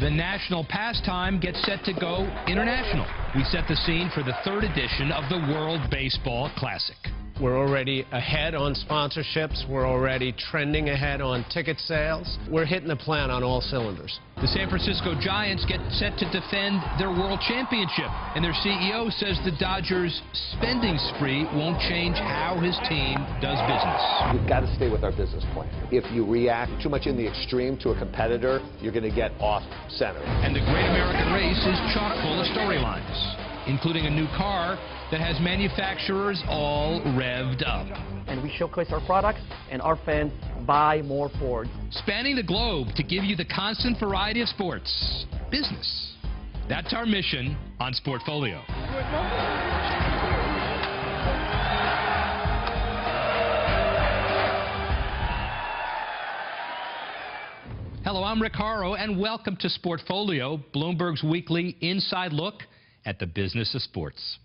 The national pastime gets set to go international. We set the scene for the third edition of the World Baseball Classic. We're already ahead on sponsorships. We're already trending ahead on ticket sales. We're hitting the plan on all cylinders. The San Francisco Giants get set to defend their world championship, and their CEO says the Dodgers' spending spree won't change how his team does business. We've got to stay with our business plan. If you react too much in the extreme to a competitor, you're going to get off center. And the Great American Race is chock full of storylines, including a new car that has manufacturers all revved up. And we showcase our products, and our fans buy more Ford. Spanning the globe to give you the constant variety of sports. Business. That's our mission on Sportfolio. Hello, I'm Rick Haro, and welcome to Sportfolio, Bloomberg's weekly inside look at the business of sports.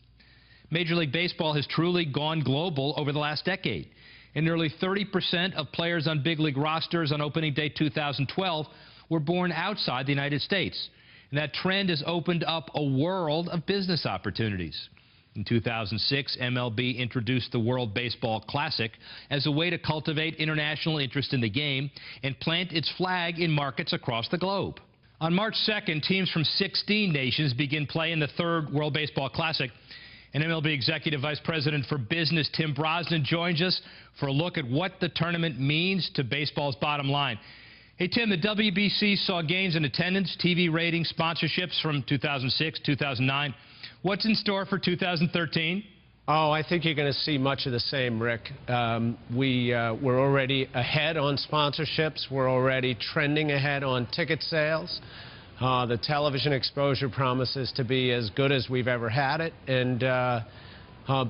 Major League Baseball has truly gone global over the last decade. And nearly 30% of players on big league rosters on opening day 2012 were born outside the United States. And that trend has opened up a world of business opportunities. In 2006, MLB introduced the World Baseball Classic as a way to cultivate international interest in the game and plant its flag in markets across the globe. On March 2nd, teams from 16 nations begin play in the third World Baseball Classic. And MLB Executive Vice President for Business Tim Brosnan joins us for a look at what the tournament means to baseball's bottom line. Hey, Tim, the WBC saw gains in attendance, TV ratings, sponsorships from 2006, 2009. What's in store for 2013? Oh, I think you're going to see much of the same, Rick. We're already ahead on sponsorships. We're already trending ahead on ticket sales. The television exposure promises to be as good as we've ever had it. And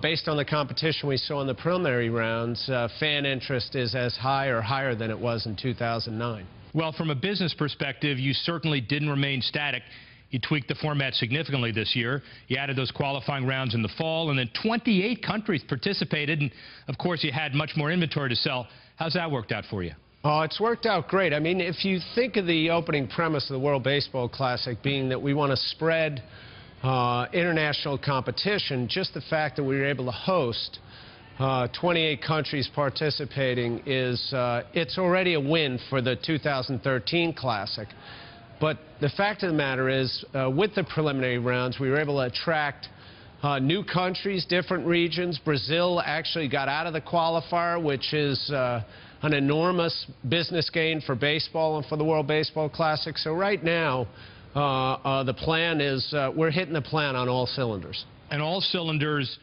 based on the competition we saw in the preliminary rounds, fan interest is as high or higher than it was in 2009. Well, from a business perspective, you certainly didn't remain static. You tweaked the format significantly this year. You added those qualifying rounds in the fall, and then 28 countries participated. And, of course, you had much more inventory to sell. How's that worked out for you? Oh, it's worked out great. I mean, if you think of the opening premise of the World Baseball Classic being that we want to spread international competition, just the fact that we were able to host 28 countries participating it's already a win for the 2013 Classic. But the fact of the matter is, with the preliminary rounds, we were able to attract new countries, different regions. Brazil actually got out of the qualifier, which is an enormous business gain for baseball and for the World Baseball Classic. So right now, the plan is we're hitting the plan on all cylinders. And all cylinders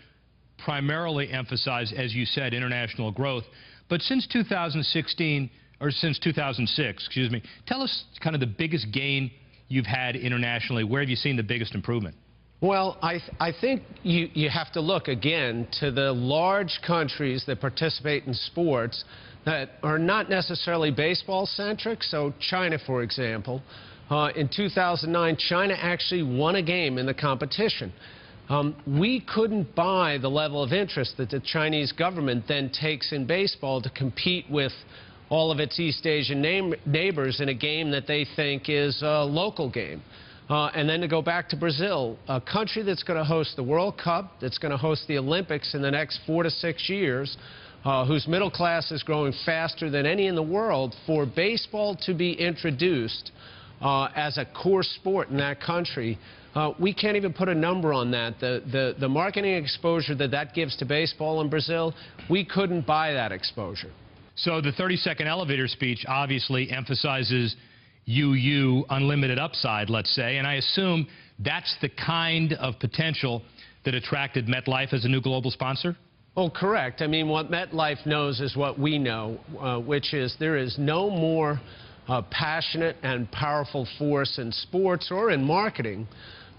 primarily emphasize, as you said, international growth. But since 2016, or since 2006, excuse me, tell us kind of the biggest gain you've had internationally. Where have you seen the biggest improvement? Well, I think you have to look, again, to the large countries that participate in sports that are not necessarily baseball-centric. So China, for example, in 2009, China actually won a game in the competition. We couldn't buy the level of interest that the Chinese government then takes in baseball to compete with all of its East Asian neighbors in a game that they think is a local game. And then to go back to Brazil, a country that's going to host the World Cup, that's going to host the Olympics in the next 4 to 6 years, whose middle class is growing faster than any in the world, for baseball to be introduced as a core sport in that country, we can't even put a number on that. The marketing exposure that gives to baseball in Brazil, we couldn't buy that exposure. So the 30-second elevator speech obviously emphasizes unlimited upside, let's say, and I assume that's the kind of potential that attracted MetLife as a new global sponsor? Oh, correct. I mean, what MetLife knows is what we know, which is there is no more passionate and powerful force in sports or in marketing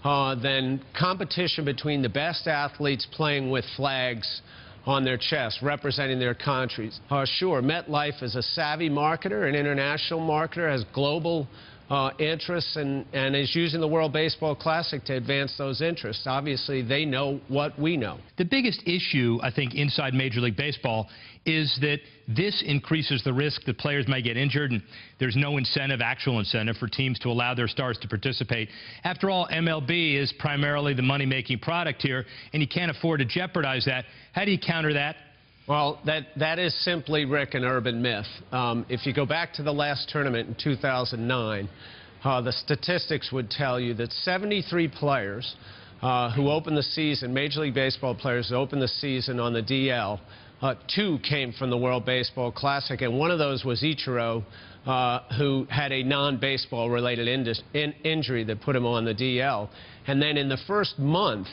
than competition between the best athletes playing with flags on their chest, representing their countries. Sure, MetLife is a savvy marketer, an international marketer, has global interests and is using the World Baseball Classic to advance those interests. Obviously, they know what we know. The biggest issue, I think, inside Major League Baseball is that this increases the risk that players may get injured, and there's no incentive, actual incentive, for teams to allow their stars to participate. After all, MLB is primarily the money-making product here, and you can't afford to jeopardize that. How do you counter that? Well, that is simply, Rick, an urban myth. If you go back to the last tournament in 2009, the statistics would tell you that 73 players who opened the season, Major League Baseball players who opened the season on the DL, 2 came from the World Baseball Classic, and one of those was Ichiro, who had a non-baseball related injury that put him on the DL. And then in the first month,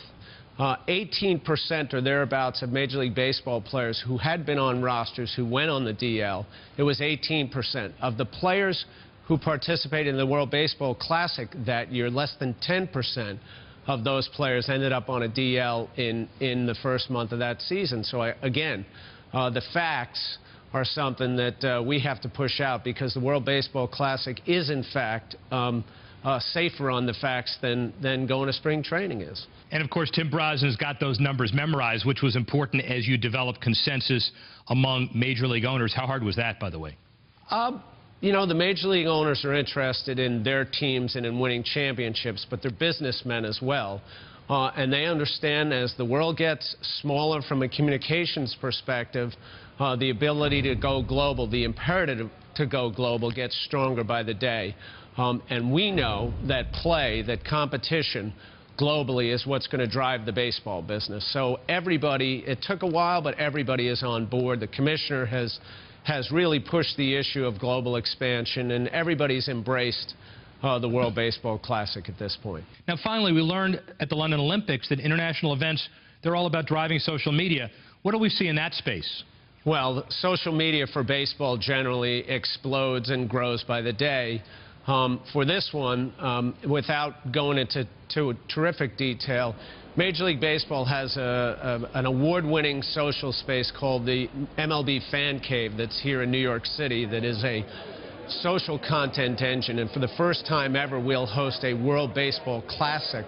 18% or thereabouts of Major League Baseball players who had been on rosters who went on the DL, it was 18%. Of the players who participated in the World Baseball Classic that year, less than 10% of those players ended up on a DL in the first month of that season. So, again, the facts are something that we have to push out, because the World Baseball Classic is, in fact, safer on the facts than going to spring training is. And, of course, Tim Brosnan's got those numbers memorized, which was important as you develop consensus among Major League owners. How hard was that, by the way? You know, the Major League owners are interested in their teams and in winning championships, but they're businessmen as well. And they understand, as the world gets smaller from a communications perspective, the ability to go global, the imperative to go global, gets stronger by the day. And we know that that competition globally is what's going to drive the baseball business. So everybody, it took a while, but everybody is on board. The commissioner has really pushed the issue of global expansion, and everybody's embraced the World Baseball Classic at this point. Now, finally, we learned at the London Olympics that international events, they're all about driving social media. What do we see in that space? Well, social media for baseball generally explodes and grows by the day. For this one, without going into terrific detail, Major League Baseball has an award-winning social space called the MLB Fan Cave that's here in New York City, that is a social content engine. And for the first time ever, we'll host a World Baseball Classic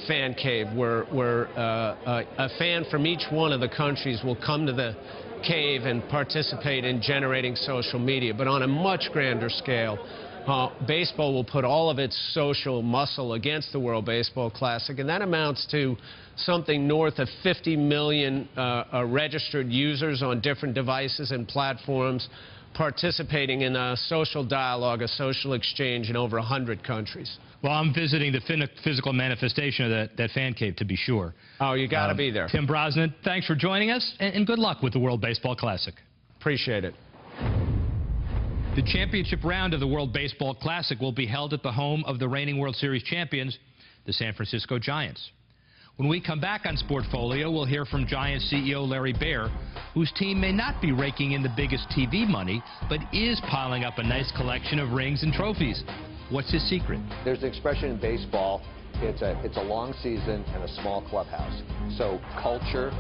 fan cave where a fan from each one of the countries will come to the cave and participate in generating social media. But on a much grander scale, baseball will put all of its social muscle against the World Baseball Classic, and that amounts to something north of 50 million registered users on different devices and platforms participating in a social dialogue, a social exchange in over 100 countries. Well, I'm visiting the physical manifestation of that fan cave, to be sure. Oh, you got to be there. Tim Brosnan, thanks for joining us, and good luck with the World Baseball Classic. Appreciate it. The championship round of the World Baseball Classic will be held at the home of the reigning World Series champions, the San Francisco Giants. When we come back on Sportfolio, we'll hear from Giants CEO Larry Baer, whose team may not be raking in the biggest TV money, but is piling up a nice collection of rings and trophies. What's his secret? There's an expression in baseball, it's a long season and a small clubhouse. So culture,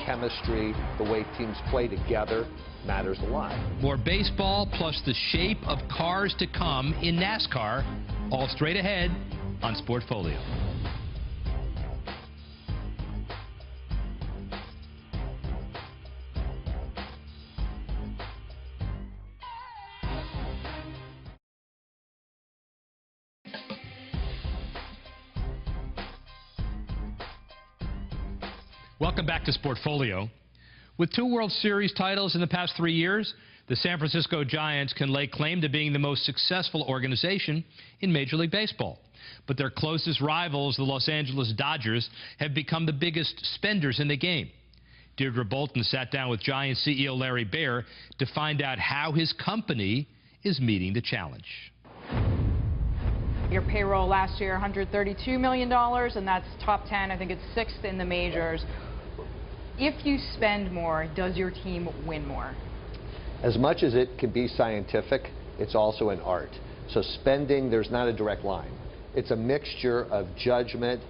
chemistry, the way teams play together matters a lot. More baseball plus the shape of cars to come in NASCAR, all straight ahead on Sportfolio. Welcome back to Sportfolio. With 2 World Series titles in the past 3 years, the San Francisco Giants can lay claim to being the most successful organization in Major League Baseball. But their closest rivals, the Los Angeles Dodgers, have become the biggest spenders in the game. Deirdre Bolton sat down with Giants CEO Larry Baer to find out how his company is meeting the challenge. Your payroll last year, $132 million, and that's top 10. I think it's 6th in the majors. If you spend more, does your team win more? As much as it can be scientific, it's also an art. So spending, there's not a direct line. It's a mixture of judgment,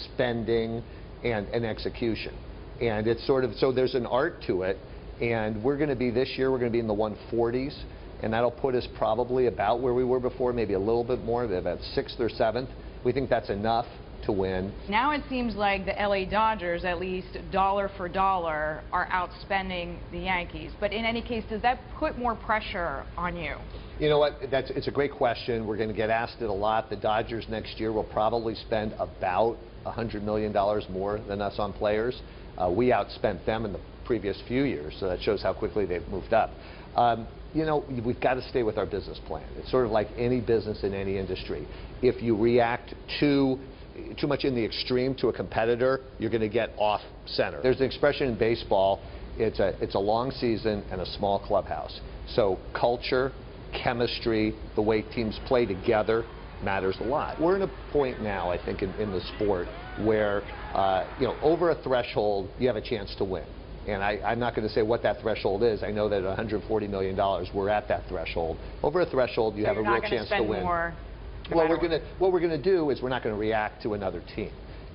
spending, and execution. And it's sort of, so there's an art to it. And we're going to be, this year, we're going to be in the 140s. and that'll put us probably about where we were before, maybe a little bit more, about 6th or 7th. We think that's enough to win. Now it seems like the LA Dodgers, at least dollar for dollar, are outspending the Yankees. But in any case, does that put more pressure on you? You know what? It's a great question. We're going to get asked it a lot. The Dodgers next year will probably spend about $100 million more than us on players. We outspent them in the previous few years, so that shows how quickly they've moved up. You know, we've got to stay with our business plan. It's sort of like any business in any industry. If you react too much in the extreme to a competitor, you're going to get off center. There's an expression in baseball, it's a long season and a small clubhouse. So culture, chemistry, the way teams play together matters a lot. We're in a point now, I think, in the sport where, you know, over a threshold, you have a chance to win. And I'm not going to say what that threshold is. I know that at $140 million, we're at that threshold. Over a threshold, you have a real chance to win. Well, what we're going to do is we're not going to react to another team.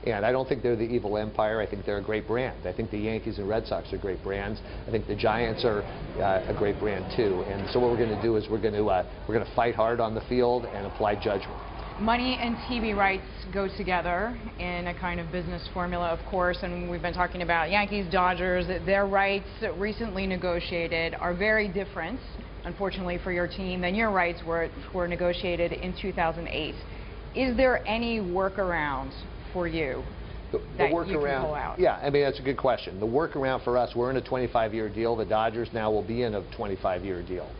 And I don't think they're the evil empire. I think they're a great brand. I think the Yankees and Red Sox are great brands. I think the Giants are a great brand too. And so what we're going to do is we're going to fight hard on the field and apply judgment. Money and TV rights go together in a kind of business formula, of course, and we've been talking about Yankees, Dodgers. Their rights recently negotiated are very different, unfortunately for your team, than your rights were negotiated in 2008. Is there any workaround for you that you can pull out? Yeah, I mean, that's a good question. The workaround for us, we're in a 25-year deal. The Dodgers now will be in a 25-year deal.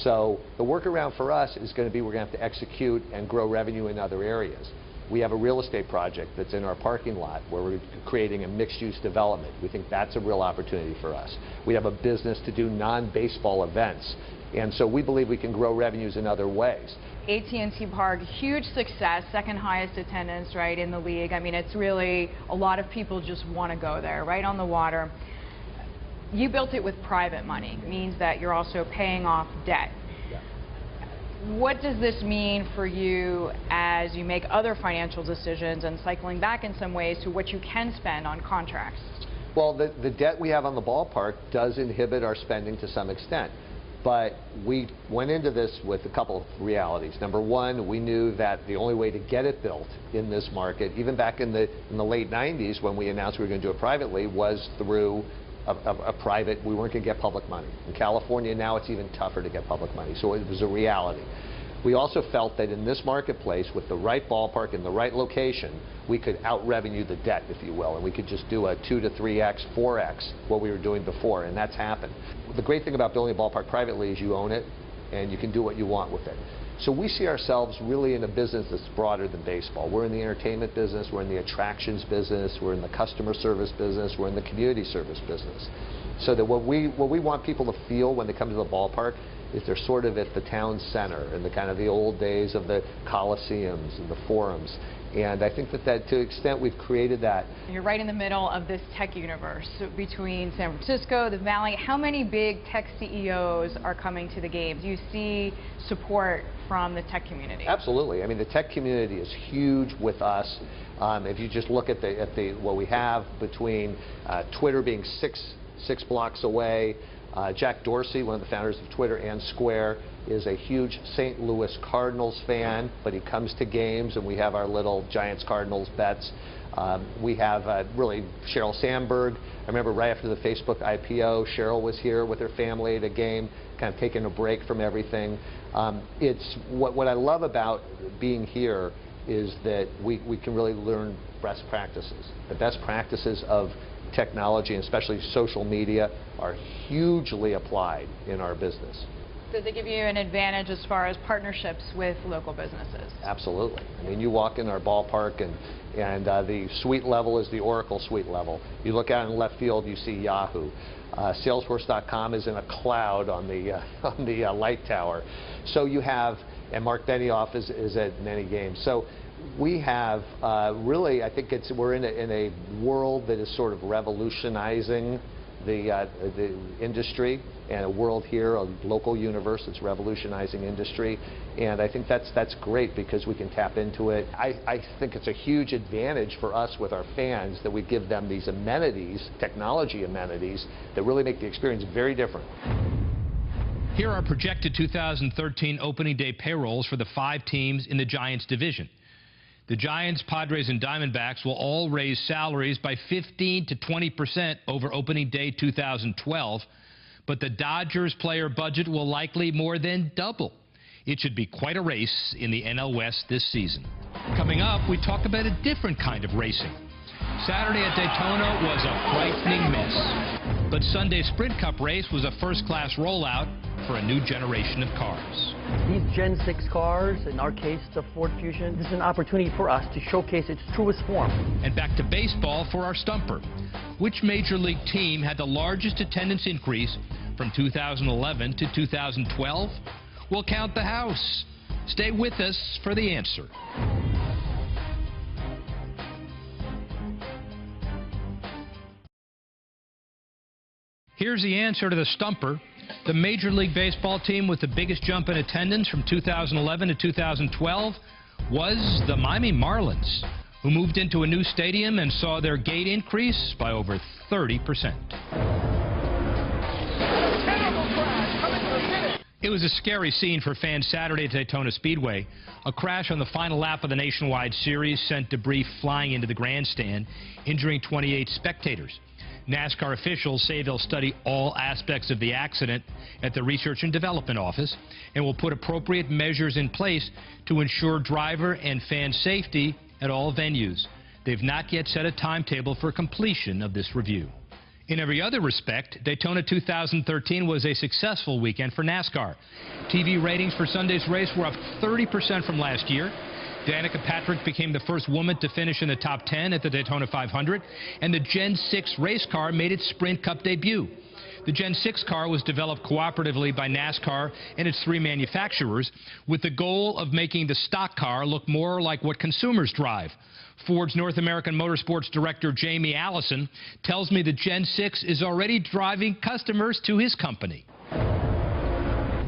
So the workaround for us is going to be we're going to have to execute and grow revenue in other areas. We have a real estate project that's in our parking lot where we're creating a mixed-use development. We think that's a real opportunity for us. We have a business to do non-baseball events, and so we believe we can grow revenues in other ways. AT&T Park, huge success, second highest attendance, right, in the league. I mean, it's really, a lot of people just want to go there, right on the water. You built it with private money, means that you're also paying off debt. Yeah. What does this mean for you as you make other financial decisions and cycling back in some ways to what you can spend on contracts? Well, the debt we have on the ballpark does inhibit our spending to some extent. But we went into this with a couple of realities. Number one, we knew that the only way to get it built in this market, even back in the late 90s when we announced we were going to do it privately, was through a private. We weren't going to get public money. In California now it's even tougher to get public money, so it was a reality. We also felt that in this marketplace, with the right ballpark in the right location, we could out-revenue the debt, if you will, and we could just do a 2 to 3x, 4x what we were doing before, and that's happened. The great thing about building a ballpark privately is you own it, and you can do what you want with it. So we see ourselves really in a business that's broader than baseball. We're in the entertainment business, we're in the attractions business, we're in the customer service business, we're in the community service business. So that what we want people to feel when they come to the ballpark is they're sort of at the town center in the kind of the old days of the coliseums and the forums. And I think that to the extent we've created that. You're right in the middle of this tech universe between San Francisco, the Valley. How many big tech CEOs are coming to the games? Do you see support from the tech community? Absolutely. I mean, the tech community is huge with us. If you just look at what we have between Twitter being six blocks away, Jack Dorsey, one of the founders of Twitter and Square, is a huge St. Louis Cardinals fan, but he comes to games, and we have our little Giants-Cardinals bets. We have really Sheryl Sandberg. I remember right after the Facebook IPO, Sheryl was here with her family at a game, kind of taking a break from everything. It's what I love about being here is that we can really learn best practices. The best practices of technology, and especially social media, are hugely applied in our business. Does it give you an advantage as far as partnerships with local businesses? Absolutely. I mean, you walk in our ballpark and the suite level is the Oracle suite level. You look out in left field, you see Yahoo. Salesforce.com is in a cloud on the light tower. So you have, and Mark Benioff is at many games. So we have really, I think we're in a world that is sort of revolutionizing the industry, and a world here, a local universe that's revolutionizing industry, and I think that's great because we can tap into it. I think it's a huge advantage for us with our fans that we give them these amenities, technology amenities, that really make the experience very different. Here are projected 2013 opening day payrolls for the 5 teams in the Giants division. The Giants, Padres, and Diamondbacks will all raise salaries by 15 to 20% over opening day 2012, but the Dodgers player budget will likely more than double. It should be quite a race in the NL West this season. Coming up, we talk about a different kind of racing. Saturday at Daytona was a frightening mess, but Sunday's Sprint Cup race was a first-class rollout for a new generation of cars. These Gen 6 cars, in our case the Ford Fusion, this is an opportunity for us to showcase its truest form. And back to baseball for our stumper. Which Major League team had the largest attendance increase from 2011 to 2012? We'll count the house. Stay with us for the answer. Here's the answer to the stumper. The Major League Baseball team with the biggest jump in attendance from 2011 to 2012 was the Miami Marlins, who moved into a new stadium and saw their gate increase by over 30%. It was a scary scene for fans Saturday at Daytona Speedway. A crash on the final lap of the Nationwide Series sent debris flying into the grandstand, injuring 28 spectators. NASCAR officials say they'll study all aspects of the accident at the Research and Development Office and will put appropriate measures in place to ensure driver and fan safety at all venues. They've not yet set a timetable for completion of this review. In every other respect, Daytona 2013 was a successful weekend for NASCAR. TV ratings for Sunday's race were up 30% from last year. Danica Patrick became the first woman to finish in the top 10 at the Daytona 500, and the Gen 6 race car made its Sprint Cup debut. The Gen 6 car was developed cooperatively by NASCAR and its 3 manufacturers with the goal of making the stock car look more like what consumers drive. Ford's North American Motorsports Director Jamie Allison tells me the Gen 6 is already driving customers to his company.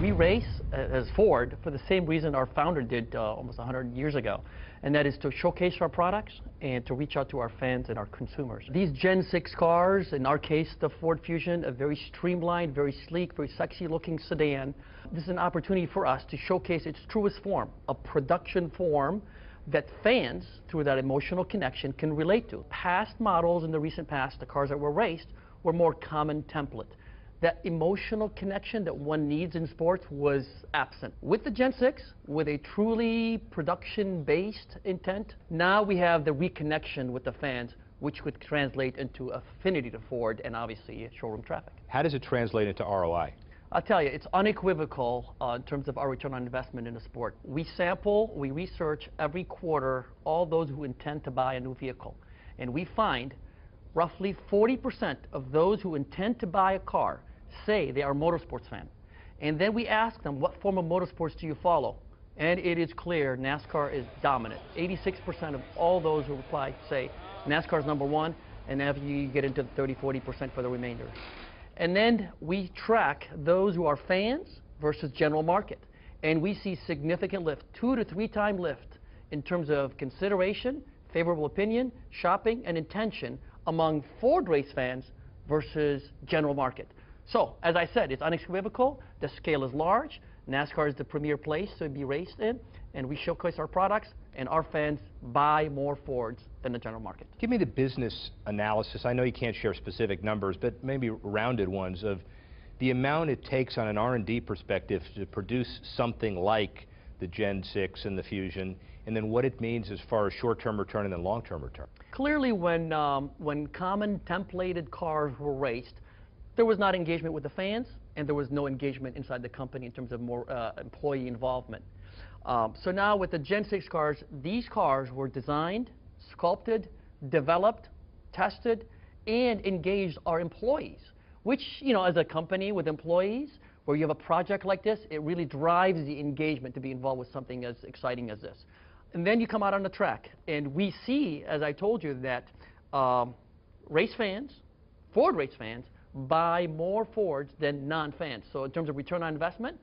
We race as Ford for the same reason our founder did almost 100 years ago, and that is to showcase our products and to reach out to our fans and our consumers. These Gen 6 cars, in our case the Ford Fusion, a very streamlined, very sleek, very sexy looking sedan. This is an opportunity for us to showcase its truest form, a production form that fans, through that emotional connection, can relate to. Past models in the recent past, the cars that were raced, were more common template. That emotional connection that one needs in sports was absent. With the Gen 6, with a truly production-based intent, now we have the reconnection with the fans, which could translate into affinity to Ford and obviously showroom traffic. How does it translate into ROI? I'll tell you, it's unequivocal in terms of our return on investment in the sport. We sample, we research every quarter all those who intend to buy a new vehicle, and we find roughly 40% of those who intend to buy a car say they are a motorsports fan. And then we ask them, what form of motorsports do you follow? And it is clear NASCAR is dominant. 86% of all those who reply say NASCAR is number one, and after you get into the 30–40% for the remainder. And then we track those who are fans versus general market. And we see significant lift, 2 to 3 time lift in terms of consideration, favorable opinion, shopping, and intention among Ford race fans versus general market. So, as I said, it's unequivocal. The scale is large. NASCAR is the premier place to be raced in, and we showcase our products, and our fans buy more Fords than the general market. Give me the business analysis. I know you can't share specific numbers, but maybe rounded ones of the amount it takes on an R&D perspective to produce something like the Gen 6 and the Fusion, and then what it means as far as short-term return and then long-term return. Clearly, when common templated cars were raced, there was not engagement with the fans, and there was no engagement inside the company in terms of more employee involvement. So now with the Gen 6 cars, these cars were designed, sculpted, developed, tested, and engaged our employees, which, you know, as a company with employees, where you have a project like this, it really drives the engagement to be involved with something as exciting as this. And then you come out on the track, and we see, as I told you, that race fans, Ford race fans, buy more Fords than non-fans. So in terms of return on investment,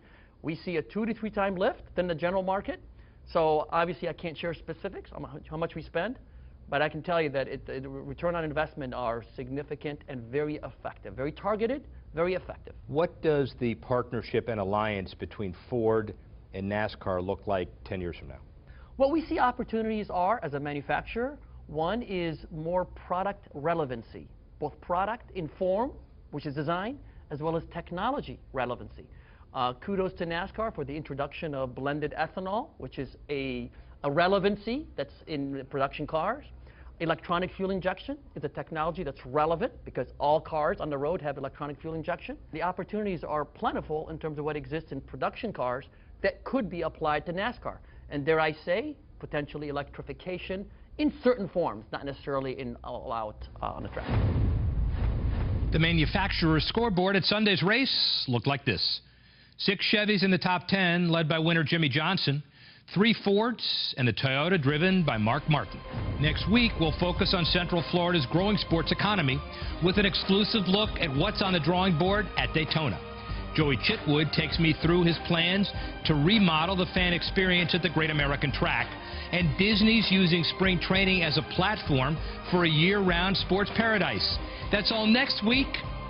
we see a 2 to 3 time lift than the general market. So obviously I can't share specifics on how much we spend, but I can tell you that the return on investment are significant and very effective, very targeted, Very effective. What does the partnership and alliance between Ford and NASCAR look like 10 years from now? What we see opportunities are, as a manufacturer, one is more product relevancy, both product in form, which is design, as well as technology relevancy. Kudos to NASCAR for the introduction of blended ethanol, which is a relevancy that's in production cars. Electronic fuel injection is a technology that's relevant because all cars on the road have electronic fuel injection. The opportunities are plentiful in terms of what exists in production cars that could be applied to NASCAR. And dare I say, potentially electrification in certain forms, not necessarily in all out on the track. The manufacturer's scoreboard at Sunday's race looked like this. 6 Chevys in the top 10, led by winner Jimmy Johnson. 3 Fords and a Toyota driven by Mark Martin. Next week, we'll focus on Central Florida's growing sports economy with an exclusive look at what's on the drawing board at Daytona. Joey Chitwood takes me through his plans to remodel the fan experience at the Great American Track, and Disney's using spring training as a platform for a year-round sports paradise. That's all next week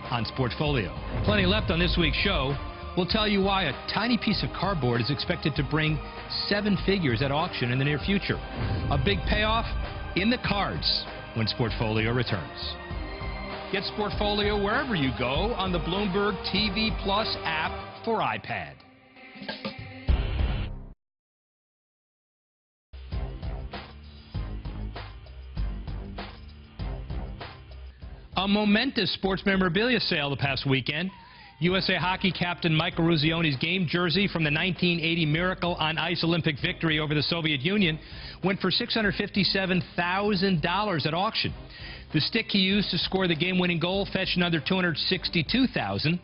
on Sportfolio. Plenty left on this week's show. We'll tell you why a tiny piece of cardboard is expected to bring 7 figures at auction in the near future. A big payoff in the cards when Sportfolio returns. Get Sportfolio wherever you go on the Bloomberg TV Plus app for iPad. A momentous sports memorabilia sale the past weekend. USA Hockey captain Mike Eruzione's game jersey from the 1980 Miracle on Ice Olympic victory over the Soviet Union went for $657,000 at auction. The stick he used to score the game-winning goal fetched another $262,000.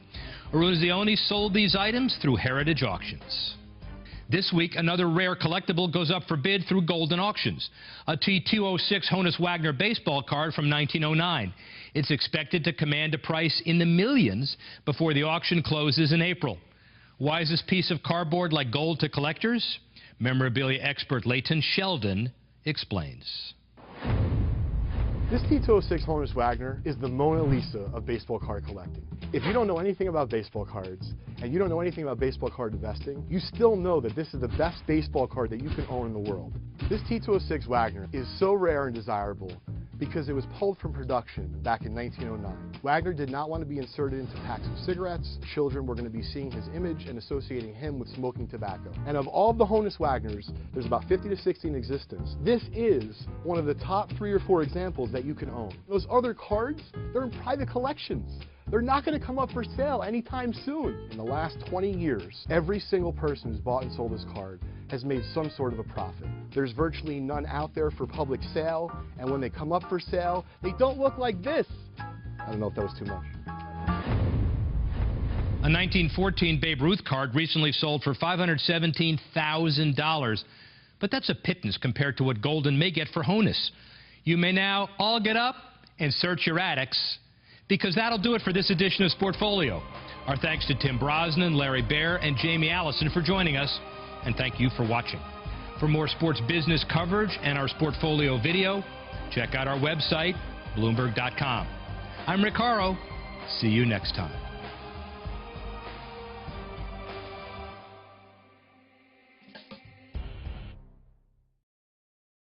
Eruzione sold these items through Heritage Auctions. This week, another rare collectible goes up for bid through Golden Auctions, a T206 Honus Wagner baseball card from 1909. It's expected to command a price in the millions before the auction closes in April. Why is this piece of cardboard like gold to collectors? Memorabilia expert Leighton Sheldon explains. This T206 Honus Wagner is the Mona Lisa of baseball card collecting. If you don't know anything about baseball cards, and you don't know anything about baseball card investing, you still know that this is the best baseball card that you can own in the world. This T206 Wagner is so rare and desirable because it was pulled from production back in 1909. Wagner did not want to be inserted into packs of cigarettes. Children were going to be seeing his image and associating him with smoking tobacco. And of all the Honus Wagners, there's about 50 to 60 in existence. This is one of the top 3 or 4 examples that you can own. Those other cards, they're in private collections. They're not going to come up for sale anytime soon. In the last 20 years, every single person who's bought and sold this card has made some sort of a profit. There's virtually none out there for public sale, and when they come up for sale, they don't look like this. I don't know if that was too much. A 1914 Babe Ruth card recently sold for $517,000, but that's a pittance compared to what Golden may get for Honus. You may now all get up and search your attics, because that'll do it for this edition of Sportfolio. Our thanks to Tim Brosnan, Larry Baer, and Jamie Allison for joining us, and thank you for watching. For more sports business coverage and our Sportfolio video, check out our website, Bloomberg.com. I'm Rick Haro. See you next time.